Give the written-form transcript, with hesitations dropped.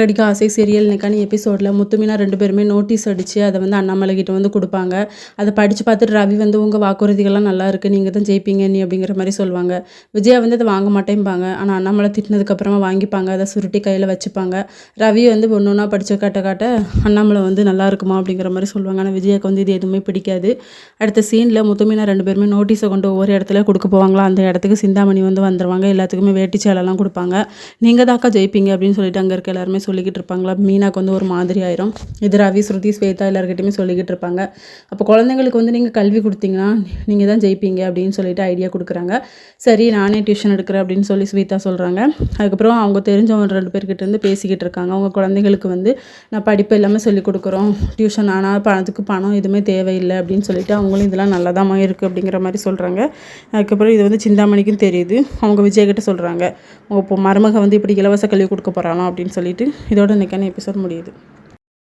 அடிக்க ஆசை சீரியல் இன்னைக்கான எபிசோடில் முத்துமீனா 2 பேருமே நோட்டீஸ் அடித்து அதை வந்து அண்ணாமலை கிட்ட வந்து கொடுப்பாங்க. அதை படித்து பார்த்துட்டு ரவி வந்து உங்கள் வாக்குறுதிகள்லாம் நல்லா இருக்குது, நீங்கள் தான் ஜெயிப்பீங்க நீ அப்படிங்கிற மாதிரி சொல்லுவாங்க. விஜயா வந்து அதை வாங்க மாட்டேன்பாங்க. ஆனால் அண்ணாமலை திட்டினதுக்கப்புறமா வாங்கிப்பாங்க. அதை சுருட்டி கையில் வச்சுப்பாங்க. ரவி வந்து ஒன்று ஒன்றா படித்து காட்ட அண்ணாமலை வந்து நல்லா இருக்குமா அப்படிங்கிற மாதிரி சொல்லுவாங்க. ஆனால் விஜயாவுக்கு வந்து இது எதுவுமே பிடிக்காது. அடுத்த சீனில் முத்துமீனா 2 பேருமே நோட்டீஸை கொண்டு ஒவ்வொரு இடத்துல கொடுக்க போவாங்களா. அந்த இடத்துக்கு சிந்தாமணி வந்து வந்துடுவாங்க. எல்லாத்துக்குமே வேட்டி சேலெல்லாம் கொடுப்பாங்க. நீங்கள் தாக்கா ஜெயிப்பீங்க அப்படின்னு சொல்லிட்டு அங்கே இருக்க எல்லாருமே சொல்லிக்கிட்டு இருப்பாங்களா. மீனாக்கு வந்து ஒரு மாதிரி ஆயிரும். இது ரவி, ஸ்ருதி, ஸ்வேதா எல்லாருக்கிட்டையுமே சொல்லிக்கிட்டு இருப்பாங்க. அப்போ குழந்தைங்களுக்கு வந்து நீங்கள் கல்வி கொடுத்தீங்கன்னா நீங்கள் தான் ஜெயிப்பீங்க அப்படின்னு சொல்லிட்டு ஐடியா கொடுக்குறாங்க. சரி நானே டியூஷன் எடுக்கிறேன் அப்படின்னு சொல்லி ஸ்வேதா சொல்கிறாங்க. அதுக்கப்புறம் அவங்க தெரிஞ்சவங்க 2 பேர்கிட்ட இருந்து பேசிக்கிட்டு இருக்காங்க. அவங்க குழந்தைங்களுக்கு வந்து நான் படிப்பு எல்லாமே சொல்லிக் கொடுக்குறோம், டியூஷன் ஆனால் அதுக்கு பணம் எதுவுமே தேவையில்லை அப்படின்னு சொல்லிட்டு அவங்களும் இதெல்லாம் நல்லதாமா இருக்குது அப்படிங்கிற மாதிரி சொல்கிறாங்க. அதுக்கப்புறம் இது வந்து சிந்தாமணிக்கும் தெரியுது. அவங்க விஜய்கிட்ட சொல்கிறாங்க, உங்கள் இப்போ மருமக வந்து இப்படி இலவச கல்வி கொடுக்க போகிறாலாம் அப்படின்னு சொல்லிட்டு. இதோட இன்றைக்கான எபிசோட் முடியுது.